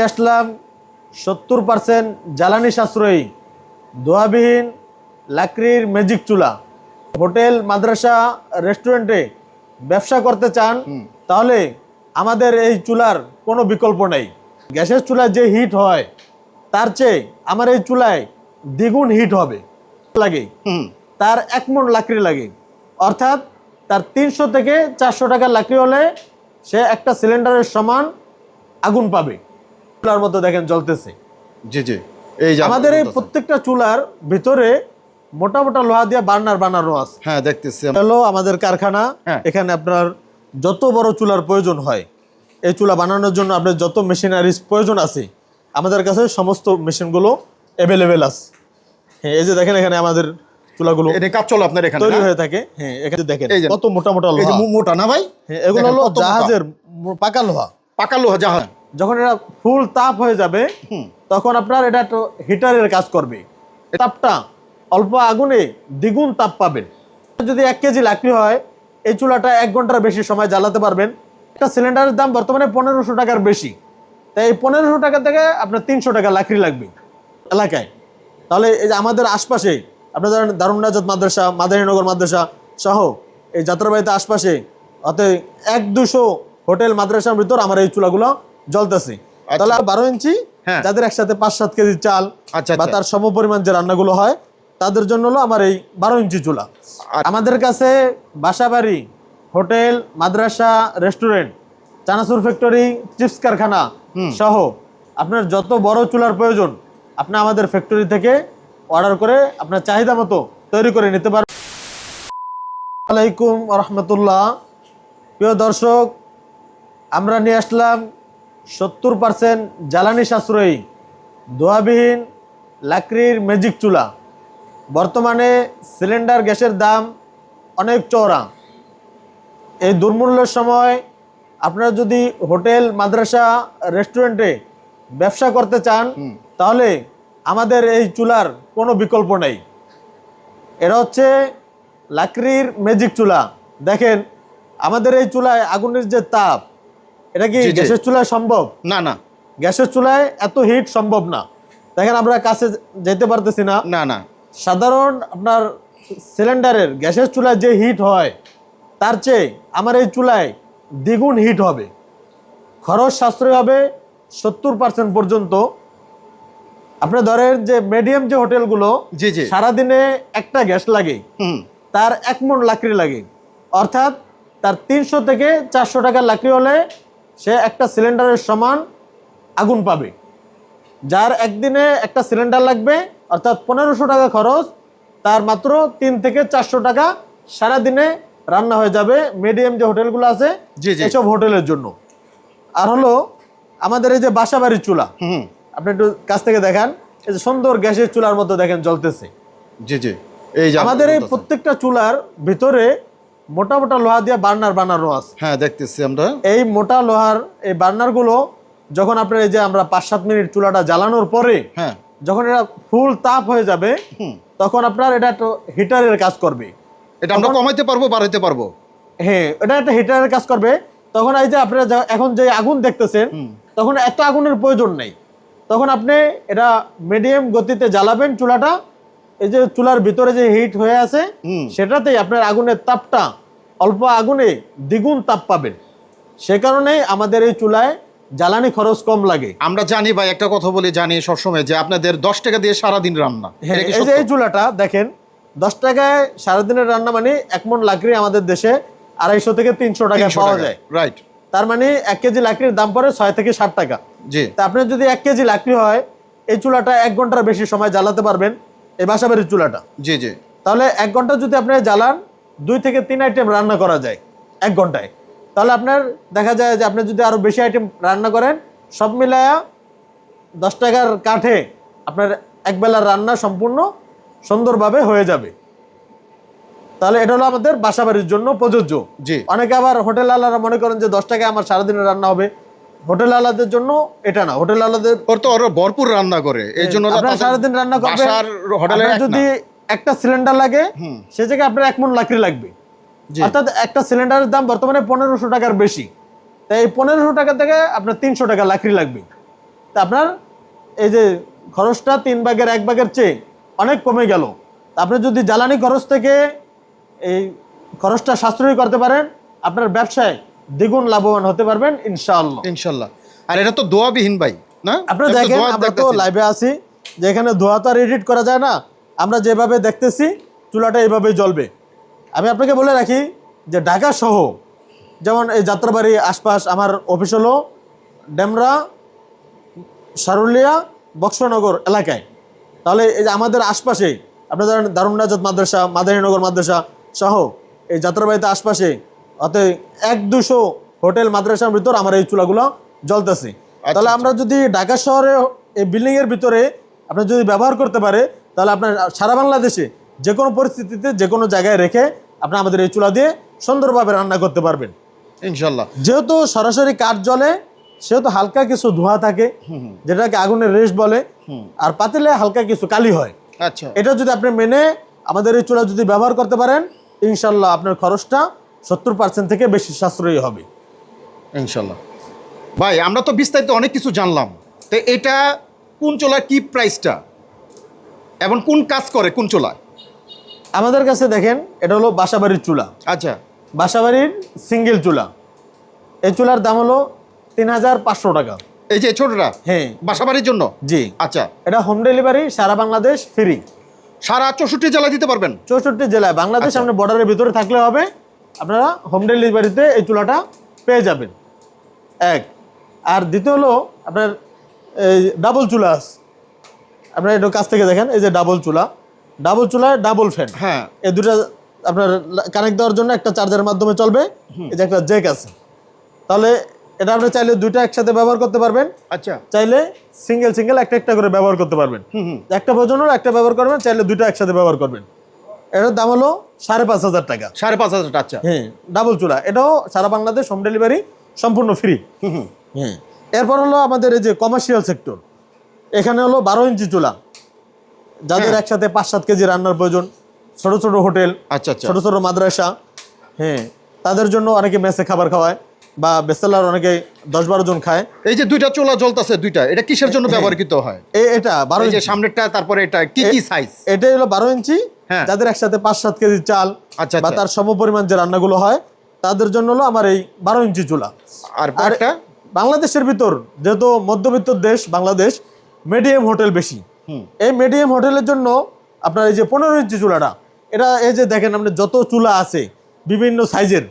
আসলাম 70% জ্বালানি সাশ্রয়ী ধোঁয়াবিহীন লাকড়ির ম্যাজিক চুলা। হোটেল, মাদ্রাসা, রেস্টুরেন্টে ব্যবসা করতে চান তাহলে আমাদের এই চুলার কোনো বিকল্প নেই। গ্যাসের চুলায় যে হিট হয় তার চেয়ে আমার এই চুলায় দ্বিগুণ হিট হবে লাগে। তার 1 মণ লাকড়ি লাগে, অর্থাৎ তার 300 থেকে 400 টাকার লাকড়ি হলে সে একটা সিলিন্ডারের সমান আগুন পাবে। চুলার মধ্যে দেখেন জ্বলতেছে। জি জি, এই যে আমাদের এই প্রত্যেকটা চুলার ভিতরে মোটা মোটা লোহা দিয়ে বার্নার বানানো আছে। হ্যাঁ, দেখতেছি। হলো আমাদের কারখানা। এখানে আপনার যত বড় চুলার প্রয়োজন হয়, এই চুলা বানানোর জন্য আপনার যত মেশিনারিজ প্রয়োজন আছে আমাদের কাছে সমস্ত মেশিনগুলো অ্যাভেলেবেল আছে। হ্যাঁ, এই যে দেখেন এখানে আমাদের চুলাগুলো এটা কাজ চলে আপনার এখানে তৈরি হয়ে থাকে। হ্যাঁ, এখানে দেখেন কত মোটা মোটা লোহা। এই যে মোটা না ভাই? হ্যাঁ, এগুলো হলো জাহাজের পাকা লোহা। পাকা লোহা জাহাজ। যখন এটা ফুল তাপ হয়ে যাবে তখন আপনার এটা একটু হিটারের কাজ করবে। তাপটা অল্প আগুনে দ্বিগুণ তাপ পাবেন। যদি 1 কেজি লাকড়ি হয় এই চুলাটা 1 ঘন্টার বেশি সময় জ্বালাতে পারবেন। একটা সিলিন্ডারের দাম বর্তমানে 1500 টাকার বেশি, তাই এই 1500 টাকা থেকে আপনার 300 টাকা লাকড়ি লাগবে এলাকায়। তাহলে এই যে আমাদের আশপাশে আপনার ধরেন দারুন নাজাত মাদ্রাসা, মাদারীনগর মাদ্রাসা সহ এই যাত্রাবাড়িতে আশপাশে অতএব 1-200 হোটেল মাদ্রাসার ভিতর আমার এই চুলাগুলো জ্বলতেছে। তাহলে 12 ইঞ্চি যাদের একসাথে 5-7 কেজি চাল বা তার সমপরিমাণ যে রান্নাগুলো হয় তাদের জন্য হলো আমার এই 12 ইঞ্চি চুলা। আমাদের কাছে বাসাবাড়ি, হোটেল, মাদ্রাসা, রেস্টুরেন্ট, চানাচুর ফ্যাক্টরি, চিপস কারখানা সহ আপনার যত বড় চুলার প্রয়োজন আপনি আমাদের ফ্যাক্টরি থেকে অর্ডার করে আপনার চাহিদা মতো তৈরি করে নিতে পারবেন। আসসালামু আলাইকুম ওয়া রাহমাতুল্লাহ। প্রিয় দর্শক, আমরা নিয়ে আসলাম 70% জ্বালানি সাশ্রয়ী ধোঁয়াবিহীন লাকড়ির ম্যাজিক চুলা। বর্তমানে সিলিন্ডার গ্যাসের দাম অনেক চওড়া। এই দুর্মূল্যের সময় আপনারা যদি হোটেল, মাদ্রাসা, রেস্টুরেন্টে ব্যবসা করতে চান তাহলে আমাদের এই চুলার কোনো বিকল্প নেই। এটা হচ্ছে লাকড়ির ম্যাজিক চুলা। দেখেন আমাদের এই চুলায় আগুনের যে তাপ, এটা কি গ্যাসের চুলায় সম্ভব? না না, গ্যাসের চুলায় এত হিট সম্ভব না। দেখেন আমরা কাছে যেতে পারতেছি না। না না, সাধারণ আপনার সিলিন্ডারের গ্যাসের চুলায় যে হিট হয় তার চেয়ে আমার এই চুলায় দ্বিগুণ হিট হবে। খরচ সাশ্রয় হবে 70% পর্যন্ত। আপনি ধরেন যে মিডিয়াম যে হোটেলগুলো সারাদিনে একটা গ্যাস লাগে, তার 1 মণ লাকড়ি লাগে, অর্থাৎ তার 300 থেকে 400 টাকার লাকড়ি হলে সে একটা সিলিন্ডারের সমান আগুন পাবে। যার একদিনে একটা সিলিন্ডার লাগবে অর্থাৎ 1500 টাকা খরচ, তার মাত্র 3 থেকে 400 টাকা সারাদিনে রান্না হয়ে যাবে মিডিয়াম যে হোটেলগুলো আছে এসব হোটেলের জন্য। আর হলো আমাদের এই যে বাসাবাড়ির চুলা, আপনি একটু কাছ থেকে দেখান, এই যে সুন্দর গ্যাসের চুলার মধ্যে দেখেন জ্বলতেছে। জি জি, এই যে আমাদের এই প্রত্যেকটা চুলার ভিতরে মোটা মোটা লোহা দিয়ে বার্নার বানানো আছে। হ্যাঁ, দেখতেছি আমরা। এই মোটা লোহার এই বার্নারগুলো যখন আপনার এই যে আমরা 5-7 মিনিট চুলাটা জ্বালানোর পরে যখন এটা ফুল তাপ হয়ে যাবে তখন আপনার এটা একটু হিটারের কাজ করবে। এটা আমরা কমাইতে পারবো, বাড়াইতে পারবো। হ্যাঁ, এটা একটা হিটারের কাজ করবে। তখন এই যে আপনারা এখন যে আগুন দেখতেছেন তখন এত আগুনের প্রয়োজন নেই। তখন আপনি এটা মিডিয়াম গতিতে জ্বালাবেন চুলাটা। এই যে চুলার ভিতরে যে হিট হয়ে আছে সেটাতেই আপনার আগুনের তাপটা অল্প আগুনে দ্বিগুণ তাপ পাবেন। সে কারণেই আমাদের এই চুলায় জ্বালানি খরচ কম লাগে। আমরা জানি ভাই, একটা কথা বলি, জানি সবসময় যে আপনাদের 10 টাকা দিয়ে সারাদিন রান্না। এই যে এই চুলাটা দেখেন 10 টাকায় সারাদিনের রান্না মানে 1 মণ লাকড়ি আমাদের দেশে 250 থেকে 300 টাকা পাওয়া যায়। রাইট। তার মানে 1 কেজি লাকড়ির দাম পড়ে 6 থেকে 7 টাকা। জি। তা আপনি যদি 1 কেজি লাকড়ি হয় এই চুলাটা 1 ঘন্টার বেশি সময় জ্বালাতে পারবেন, এই বাসাবাড়ির চুলাটা। জি জি। তাহলে 1 ঘন্টা যদি আপনি জ্বালান 2 থেকে 3 আইটেম রান্না করা যায় 1 ঘন্টায়। তাহলে আপনার দেখা যায় যে আপনি যদি আরো বেশি আইটেম রান্না করেন সব মিলায়া 10 টাকার কাঠে আপনার এক বেলার রান্না সম্পূর্ণ সুন্দরভাবে হয়ে যাবে। তাহলে এটা হলো আমাদের বাসাবাড়ির জন্য প্রযোজ্য। অনেকে আবার হোটেল আলারা মনে করেন যে 10 টাকায় আমার সারাদিনের রান্না হবে। হোটেল আলাদের জন্য এটা না। হোটেল আলাদের তো ওরা ভরপুর রান্না করে, এই জন্য আপনারা সারাদিন রান্না করবেন। হোটেলে যদি একটা সিলিন্ডার লাগে সে জায়গায় আপনার 1 মণ লাকড়ি লাগবে, অর্থাৎ একটা সিলিন্ডারের দাম বর্তমানে 1500 টাকার বেশি, তাই এই 1500 টাকা থেকে আপনার 300 টাকা লাকড়ি লাগবে। তা আপনার এই যে খরচটা 3 ভাগের 1 ভাগের চেয়ে অনেক কমে গেল। তা আপনি যদি জ্বালানি খরচ থেকে এই খরচটা সাশ্রয়ী করতে পারেন, আপনার ব্যবসায় দ্বিগুণ লাভবান হতে পারবেন ইনশাআল্লাহ। ইনশাল্লাহ। আর এটা তো দোয়াবিহীন ভাই, না? আপনি এটা তো দেখেন দোয়া আমরা তো দেখতেছি। লাইভে আছি, যে এখানে ধোয়া তো আর এডিট করা যায় না। আমরা যেভাবে দেখতেছি চুলাটা এইভাবেই জ্বলবে। আমি আপনাকে বলে রাখি যে ঢাকা সহ যেমন এই যাত্রাবাড়ি আশপাশ আমার অফিস হলো ডেমরা, সারুলিয়া, বক্সনগর এলাকায়। তাহলে এই যে আমাদের আশপাশে আপনার ধরেন দারুন নাজাত মাদ্রাসা, মাদারীনগর মাদ্রাসা সহ এই যাত্রাবাড়িতে আশপাশে অতএব 100-200 হোটেল মাদ্রাসার ভিতর আমার এই চুলাগুলো জ্বলতেছে। তাহলে আমরা যদি ঢাকা শহরে এই বিল্ডিংয়ের ভিতরে আপনার যদি ব্যবহার করতে পারে, তাহলে আপনার সারা বাংলাদেশে যে কোনো পরিস্থিতিতে যে কোনো জায়গায় রেখে আপনি আমাদের এই চুলা দিয়ে সুন্দরভাবে রান্না করতে পারবেন ইনশাল্লাহ। যেহেতু সরাসরি কাঠ জ্বলে সেহেতু হালকা কিছু ধোঁয়া থাকে, যেটাকে আগুনের রেশ বলে, আর পাতিলে হালকা কিছু কালি হয়। আচ্ছা, এটা যদি আপনি মেনে আমাদের এই চুলা যদি ব্যবহার করতে পারেন, ইনশাল্লাহ আপনার খরচটা 70% থেকে বেশি সাশ্রয়ী হবে ইনশাল্লাহ। ভাই আমরা তো বিস্তারিত অনেক কিছু জানলাম, তো এটা কোন চুলার কি প্রাইসটা এবং কোন কাজ করে কোন চুলায়? আমাদের কাছে। দেখেন, এটা হলো বাসাবাড়ির চুলা, আচ্ছা, বাসাবাড়ির সিঙ্গেল চুলা। এই চুলার দাম হলো 3500 টাকা। এই যে ছোটটা হ্যাঁ, বাসাবাড়ির জন্য? জি। আচ্ছা, এটা হোম ডেলিভারি সারা বাংলাদেশ ফ্রি। সারা 64 জেলা দিতে পারবেন? 64 জেলায়। বাংলাদেশ আচ্ছা। আপনার বর্ডারের ভিতরে থাকলে হবে, আপনারা হোম ডেলিভারিতে এই চুলাটা পেয়ে যাবেন। এক। আর দ্বিতীয় হলো আপনার এই ডাবল চুলা আছে। আপনারা একটু কাছ থেকে দেখেন, এই যে ডাবল চুলা, ডাবল চুলায় ডাবল ফ্যান। হ্যাঁ, এই দুটা আপনার কানেক্ট দেওয়ার জন্য একটা চার্জারের মাধ্যমে চলবে। এই যে একটা জ্যাক আছে, তাহলে এটা আপনি চাইলে দুইটা একসাথে ব্যবহার করতে পারবেন, আচ্ছা, চাইলে সিঙ্গেল সিঙ্গেল একটা একটা করে ব্যবহার করতে পারবেন। একটা প্রয়োজনের একটা ব্যবহার করবেন, চাইলে দুইটা একসাথে ব্যবহার করবেন। এটার দাম হলো 5500 টাকা। 5500। আচ্ছা, হ্যাঁ, ডাবল চুলা। এটাও সারা বাংলাদেশ হোম ডেলিভারি সম্পূর্ণ ফ্রি। হ্যাঁ। এরপর হলো আমাদের এই যে কমার্শিয়াল সেক্টর, এখানে হলো 12 ইঞ্চি চুলা, যাদের হ্যাঁ। একসাথে 5-7 কেজি রান্নার প্রয়োজন, ছোট ছোট হোটেল, আচ্ছা, আচ্ছা, ছোট ছোট মাদ্রাসা, হ্যাঁ, তাদের জন্য অনেকে মেসে খাবার খাওয়ায়, বা বেসেলার অনেকে 10-12 জন খায়। এই যে দুইটা চুলা জ্বলতেছে, দুইটা এটা কিসের জন্য ব্যবহৃত হয়? এটা 12 এই যে ইঞ্চি। সামনেরটা, তারপরে এটা কি কি সাইজ? এটাই হলো 12 ইঞ্চি। হ্যাঁ। যাদের একসাথে 5-7 কেজি চাল আচ্ছা, বা আচ্ছা। তার সমপরিমাণ যে রান্নাগুলো হয়, তাদের জন্য হলো আমার এই 12 ইঞ্চি চুলা। আর আর একটা বাংলাদেশের ভিতর যেহেতু মধ্যবিত্ত দেশ বাংলাদেশ, মিডিয়াম হোটেল বেশি। এই মিডিয়াম হোটেলের জন্য আপনার এই যে 15 ইঞ্চি চুলাটা, এটা এই যে দেখেন আপনি যত চুলা আছে বিভিন্ন সাইজের,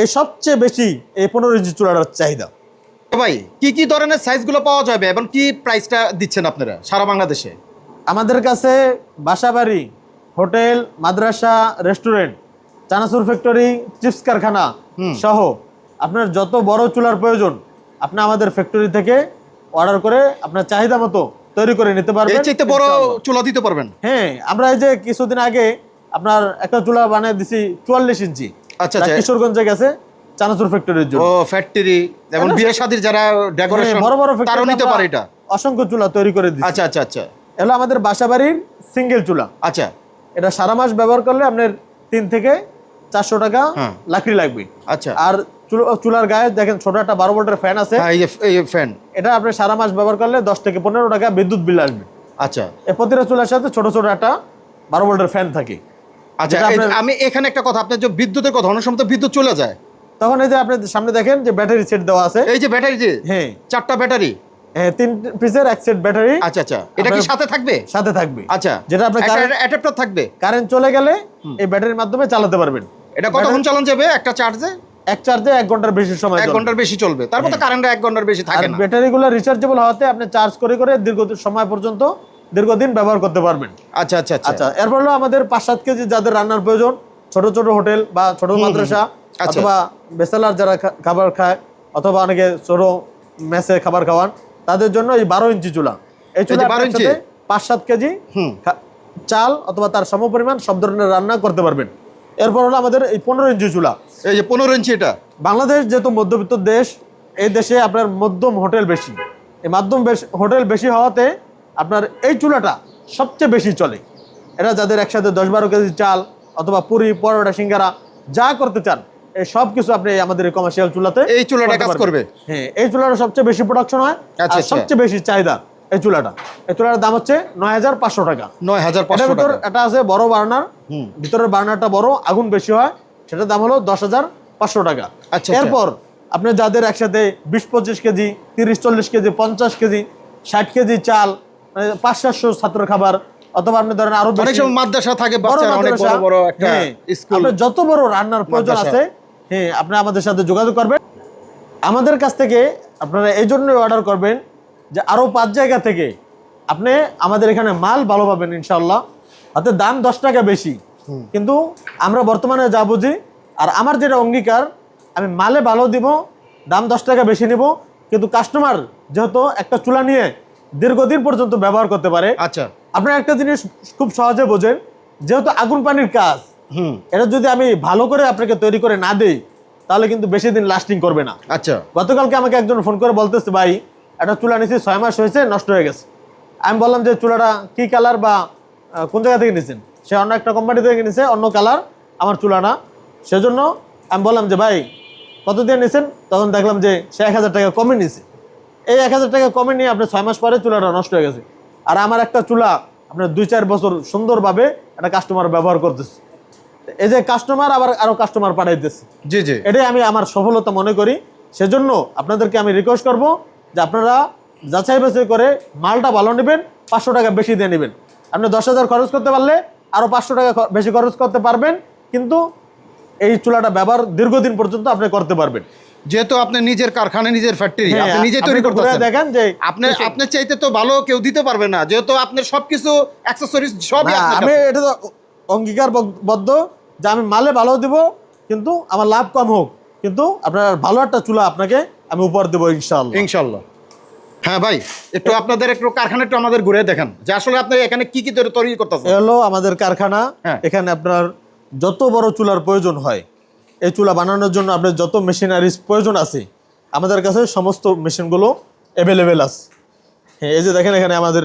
এই সবচেয়ে বেশি এই 15 ইঞ্চি চুলাটার চাহিদা। ভাই কি কি ধরনের সাইজগুলো পাওয়া যাবে এবং কি প্রাইসটা দিচ্ছেন আপনারা সারা বাংলাদেশে? আমাদের কাছে বাসাবাড়ি, হোটেল, মাদ্রাসা, রেস্টুরেন্ট, চানাচুর ফ্যাক্টরি, চিপস কারখানা সহ আপনার যত বড় চুলার প্রয়োজন আপনি আমাদের ফ্যাক্টরি থেকে অর্ডার করে আপনার চাহিদা মতো তৈরি করে নিতে পারবেন। এই চাইতে বড় ইনশাআল্লাহ। চুলা দিতে পারবেন? হ্যাঁ, আমরা এই যে কিছুদিন আগে আপনার একটা চুলা বানিয়ে দিছি 44 ইঞ্চি। আচ্ছা, যা আচ্ছা। কিশোরগঞ্জে গেছে চানাচুর ফ্যাক্টরির জন্য। ও ফ্যাক্টরি এবং এটা বিয়ে শাদীর যারা ডেকোরেশন হ্যাঁ, বড় বড় তারও ফ্যাক্টরি নিতে পারে এটা? অসংখ্য চুলা তৈরি করে দিচ্ছি। আচ্ছা, আচ্ছা, আচ্ছা, এগুলো আমাদের বাসাবাড়ির সিঙ্গেল চুলা। আচ্ছা, এটা সারা মাস ব্যবহার করলে আপনার 3 থেকে 400 টাকা হ্যাঁ। লাকড়ি লাগবে। আচ্ছা। আর চুলার গায়ে দেখেন ছোট একটা 12 ভোল্টের ফ্যান আছে, হ্যাঁ, এই যে ফ্যান। এটা আপনি সারা মাস ব্যবহার করলে 10 থেকে 15 টাকা বিদ্যুৎ বিল আসবে। আচ্ছা, এই প্রতিটা চুলার সাথে ছোট ছোট একটা 12 ভোল্টের ফ্যান থাকে। আচ্ছা। যেটা আপনার- আমি এখানে একটা কথা, আপনার যে বিদ্যুতের কথা, অনেক সময় তো বিদ্যুৎ চলে যায়, তখন এই যে আপনি সামনে দেখেন যে ব্যাটারি সেট দেওয়া আছে। এই যে ব্যাটারি, যে হ্যাঁ, 4টা ব্যাটারি। হ্যাঁ, 3 পিসের এক সেট ব্যাটারি আচ্ছা, আচ্ছা, এটা কি আপনার- সাথে থাকবে? সাথে থাকবে। আচ্ছা, যেটা আপনার অ্যাডাপ্টার থাকবে? কারেন্ট চলে গেলে এই ব্যাটারির মাধ্যমে চালাতে পারবেন। এটা কতক্ষণ চালানো যাবে একটা চার্জে? এক চার্জে 1 ঘন্টার বেশি সময় 1 চলবে। ঘন্টার বেশি চলবে, তারপর তো কারেন্ট 1 ঘন্টার বেশি আর থাকে না। ব্যাটারিগুলো রিচার্জেবল হওয়াতে আপনি চার্জ করে করে দীর্ঘ সময় পর্যন্ত দীর্ঘদিন ব্যবহার করতে পারবেন। আচ্ছা, আচ্ছা, আচ্ছা, আচ্ছা, এরপর হলো আমাদের 5-7 কেজি যাদের রান্নার প্রয়োজন, ছোট ছোট হোটেল বা ছোট মাদ্রাসা, আচ্ছা। অথবা বেসেলার যারা খাবার খায়, অথবা অনেকে ছোট মেসে খাবার খাওয়ান, তাদের জন্য এই 12 ইঞ্চি চুলা। এই চুলা 12 ইঞ্চি? 5-7 কেজি চাল অথবা তার সমপরিমাণ সব ধরনের রান্না করতে পারবেন। এরপর হলো আমাদের এই 15 ইঞ্চি চুলা। এই যে 15 ইঞ্চি, এটা বাংলাদেশ যেহেতু মধ্যবিত্ত দেশ, এই দেশে আপনার মধ্যম হোটেল বেশি। এই মাধ্যম হোটেল বেশি হওয়াতে আপনার এই চুলাটা সবচেয়ে বেশি চলে। এটা যাদের একসাথে 10-12 কেজি চাল অথবা পুরি, পরোটা, সিঙ্গারা যা করতে চান, এই সব কিছু আপনি আমাদের কমার্শিয়াল চুলাতে এই চুলাটা করতে কাজ পারবেন। করবে? হ্যাঁ, এই চুলাটা সবচেয়ে বেশি প্রোডাকশন হয় আচ্ছা, আর আচ্ছা। সবচেয়ে বেশি চাহিদা এই চুলাটা। এই চুলাটার দাম হচ্ছে 9500 টাকা। 9500 এটার ভিতর টাকা। এটা আছে বড় বার্নার, ভিতরের বার্নারটা বড়, আগুন বেশি হয়, সেটার দাম হলো 10500 টাকা। আচ্ছা। এরপর আপনি যাদের একসাথে 20-25 কেজি, 30-40 কেজি, 50 কেজি, 60 কেজি চাল, মানে 500-700 ছাত্র খাবার, অথবা আপনি ধরেন আরো অনেক বেশি সময় মাদ্রাসা থাকে, বড় বাচ্চারা অনেক মাদ্রাসা, বড় একটা হ্যাঁ, স্কুল। আপনার যত বড় রান্নার প্রয়োজন মাদ্রাসা। আছে, হ্যাঁ, আপনি আমাদের সাথে যোগাযোগ করবেন। আমাদের কাছ থেকে আপনারা এই জন্যই অর্ডার করবেন যে আরো 5 জায়গা থেকে আপনি আমাদের এখানে মাল ভালো পাবেন ইনশাল্লাহ। হাতে দাম 10 টাকা বেশি, কিন্তু আমরা বর্তমানে যা বুঝি আর আমার যেটা অঙ্গীকার, আমি মালে ভালো দিব, দাম 10 টাকা বেশি নিব, কিন্তু কাস্টমার যেহেতু একটা চুলা নিয়ে দীর্ঘদিন পর্যন্ত ব্যবহার করতে পারে। আচ্ছা। আপনারা একটা জিনিস খুব সহজে বোঝেন, যেহেতু আগুন পানির কাজ, এটা যদি আমি ভালো করে আপনাকে তৈরি করে না দেই তাহলে কিন্তু বেশি দিন লাস্টিং করবে না। আচ্ছা। গতকালকে আমাকে একজন ফোন করে বলতেছে, ভাই একটা চুলা নিয়েছি 6 মাস হয়েছে, নষ্ট হয়ে গেছে। আমি বললাম যে চুলাটা কি কালার বা কোন জায়গা থেকে নিয়েছেন? সে অন্য একটা কোম্পানি থেকে নিয়েছে, অন্য কালার, আমার চুলা না। সেজন্য আমি বললাম যে ভাই কত দিয়ে নিয়েছেন? তখন দেখলাম যে সে 1000 টাকা কমে নিয়েছে। এই 1000 টাকা কমে নিয়ে আপনার 6 মাস পরে চুলাটা নষ্ট হয়ে গেছে। আর আমার একটা চুলা আপনার 2-4 বছর সুন্দরভাবে একটা কাস্টমার ব্যবহার করতেছে। এই যে কাস্টমার আবার আরো কাস্টমার পাঠাইতেছে, জি জি, এটাই আমি আমার সফলতা মনে করি। সেজন্য আপনাদেরকে আমি রিকোয়েস্ট করব যে আপনারা যাচাই বাছাই করে মালটা ভালো নেবেন, 500 টাকা বেশি দিয়ে নেবেন। আপনি 10,000 খরচ করতে পারলে আরো 500 টাকা বেশি খরচ করতে পারবেন, কিন্তু এই চুলাটা ব্যবহার দীর্ঘদিন পর্যন্ত আপনি করতে পারবেন। যেহেতু আপনি নিজের কারখানা, নিজের ফ্যাক্টরি, হ্যাঁ, আপনি নিজে আপনি তৈরি একটু ঘুরে করতেছেন, দেখেন যে আপনি চাইতে তো ভালো কেউ দিতে পারবে না, যেহেতু আপনার সবকিছু অ্যাকসেসরিজ সবই না, আপনার আমি কাছে। এটা তো অঙ্গীকারবদ্ধ যে আমি মালে ভালো দিব, কিন্তু আমার লাভ কম হোক, কিন্তু আপনার ভালো একটা চুলা আপনাকে আমি উপহার দেবো ইনশাআল্লাহ। ইনশাল্লাহ। হ্যাঁ ভাই, একটু আপনাদের একটু কারখানা একটু আমাদের ঘুরে দেখান যে আসলে আপনি এখানে কি কি তৈরি করতেছেন। এ হলো আমাদের কারখানা। হ্যাঁ। এখানে আপনার যত বড় চুলার প্রয়োজন হয়, এই চুলা বানানোর জন্য আপনার যত মেশিনারিজ প্রয়োজন আছে, আমাদের কাছে সমস্ত মেশিনগুলো অ্যাভেলেবেল আছে। হ্যাঁ, এই যে দেখেন এখানে আমাদের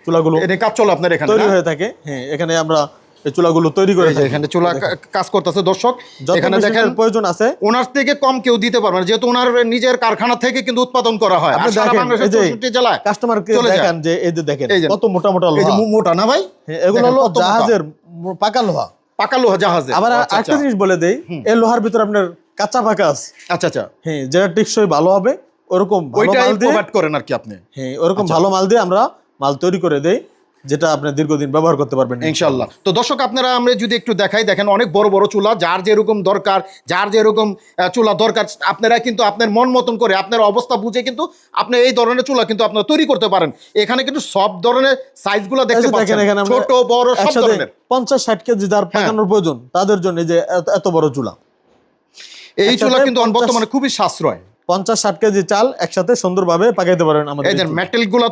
চুলাগুলো এটা কাজ চলো আপনার এখানে তৈরি না? হয়ে থাকে। হ্যাঁ, এখানে আমরা এই চুলাগুলো তৈরি করে এই যে থাকি। এখানে চুলা কাজ করতেছে দর্শক, যত এখানে দেখেন মেশিনের প্রয়োজন আছে, ওনার থেকে কম কেউ দিতে পারবে না, যেহেতু ওনার নিজের কারখানা থেকে কিন্তু উৎপাদন করা হয়। আর আপনি সারা দেখেন বাংলাদেশের এই যে 64 জেলায় কাস্টমারকে চলে যায়। দেখেন যে এই যে দেখেন এই যে কত মোটা মোটা এই যে লোহা। মোটা না ভাই? হ্যাঁ, এগুলো দেখেন হলো কত মোটা। জাহাজের পাকা লোহা। পাকা লোহা জাহাজে। আবার আচ্ছা, আরেকটা জিনিস বলে দেই, এই লোহার ভিতরে আপনার কাঁচা পাকা আছে। আচ্ছা আচ্ছা, হ্যাঁ, যেটা টেকসই ভালো হবে, ওরকম ভালো ওইটাই মাল দিয়ে, প্রোভাইড করেন আর কি আপনি। হ্যাঁ, ওরকম ভালো মাল দিয়ে আমরা মাল তৈরি করে দেই, যেটা আপনি দীর্ঘদিন ব্যবহার করতে পারবেন ইনশাল্লাহ। তো দর্শক আপনারা আমরা যদি একটু দেখাই, দেখেন অনেক বড় বড় চুলা, যার যেরকম দরকার, যার যেরকম চুলা দরকার, আপনারা কিন্তু আপনার মন মতন করে আপনার অবস্থা বুঝে কিন্তু আপনি এই ধরনের চুলা কিন্তু আপনারা তৈরি করতে পারেন। এখানে কিন্তু সব ধরনের সাইজগুলো দেখতে দেখেন পাচ্ছেন, এখানে আমরা ছোট বড় সব একসাথে ধরনের। 50-60 কেজি যার পাকানোর প্রয়োজন তাদের জন্য এই যে এত বড় চুলা। এই চুলা একসাথে কিন্তু 50 বর্তমানে খুবই সাশ্রয়। 50-60 কেজি চাল একসাথে সুন্দরভাবে পাকাইতে পারেন আমাদের এই এই যে চুলায়। মেটেলগুলো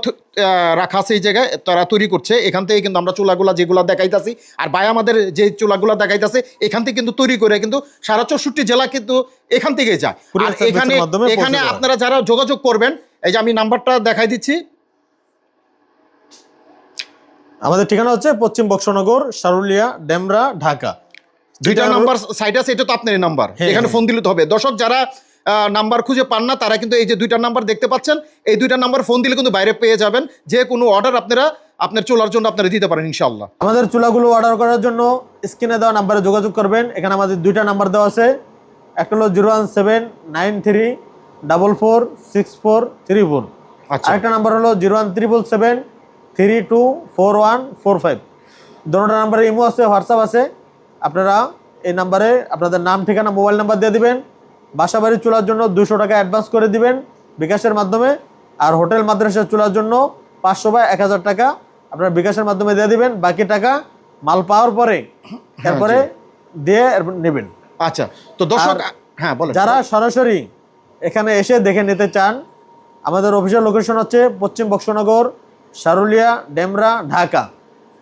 রাখা আছে এই জায়গায়, তারা তৈরি করছে। এখান থেকে কিন্তু আমরা চুলাগুলা যেগুলো দেখাইতাছি, আর ভাই আমাদের যে চুলাগুলা দেখাইতাছে এখান থেকে কিন্তু তৈরি করে কিন্তু সারা 64 জেলা কিন্তু এখান থেকে যায়। Courier আর service-এর এখানে মাধ্যমে পৌঁছে এখানে দেওয়া হয়। আপনারা যারা যোগাযোগ করবেন, এই যে আমি নাম্বারটা দেখাই দিচ্ছি। আমাদের ঠিকানা হচ্ছে পশ্চিম বক্সনগর, সারুলিয়া, ডেমরা, ঢাকা। দুইটা রোড- নাম্বার সাইড আছে, এটা তো আপনার নাম্বার, হ্যাঁ, এখানে হ্যাঁ। ফোন দিলে তো হবে। দর্শক যারা নাম্বার খুঁজে পান না, তারা কিন্তু এই যে দুইটা নাম্বার দেখতে পাচ্ছেন, এই দুইটা নাম্বার ফোন দিলে কিন্তু বাইরে পেয়ে যাবেন। যে কোনো অর্ডার আপনারা আপনার চুলার জন্য আপনারা দিতে পারেন ইনশাআল্লাহ। আমাদের চুলাগুলো অর্ডার করার জন্য স্ক্রিনে দেওয়া নাম্বারে যোগাযোগ করবেন। এখানে আমাদের দুইটা নাম্বার দেওয়া আছে, একটা হলো 01793446434, আচ্ছা, আরেকটা নাম্বার হলো 01777324145। দুটো নাম্বারে ইমো আছে, হোয়াটসঅ্যাপ আছে। আপনারা এই নাম্বারে আপনাদের নাম, ঠিকানা, মোবাইল নাম্বার দিয়ে দিবেন। বাসা বাড়ির চুলার জন্য 200 টাকা অ্যাডভান্স করে দিবেন বিকাশের মাধ্যমে, আর হোটেল মাদ্রাসার চুলার জন্য 500 বা 1000 টাকা আপনারা বিকাশের মাধ্যমে দিয়ে দিবেন। বাকি টাকা মাল পাওয়ার পরে তারপরে দিয়ে নেবেন। আচ্ছা। তো দর্শক, আর হ্যাঁ বলেন। যারা সরাসরি এখানে এসে দেখে নিতে চান, আমাদের অফিসিয়াল লোকেশন হচ্ছে পশ্চিম বক্সনগর, সারুলিয়া, ডেমরা, ঢাকা।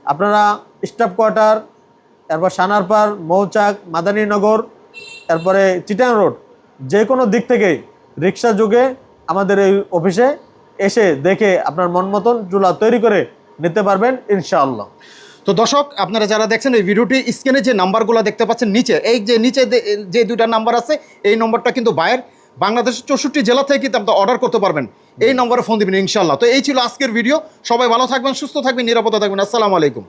আপনারা স্টাফ কোয়ার্টার, তারপর সানারপাড়, মৌচাক, মাদানীনগর, তারপরে চিটাং রোড, যে কোনো দিক থেকে রিক্সা যোগে আমাদের এই অফিসে এসে দেখে আপনার মন মতন চুলা তৈরি করে নিতে পারবেন ইনশাআল্লাহ। তো দর্শক আপনারা যারা দেখছেন এই ভিডিওটি স্ক্রিনে যে নাম্বারগুলো দেখতে পাচ্ছেন নিচে, এই যে নিচে যে দুইটা নাম্বার আছে, এই নম্বরটা কিন্তু বাইরের বাংলাদেশের 64 জেলা থেকে কিন্তু আপনারা অর্ডার করতে পারবেন। এই নম্বরে ফোন দিবেন ইনশাল্লাহ। তো এই ছিল আজকের ভিডিও। সবাই ভালো থাকবেন, সুস্থ থাকবেন, নিরাপদে থাকবেন। আসসালামু আলাইকুম।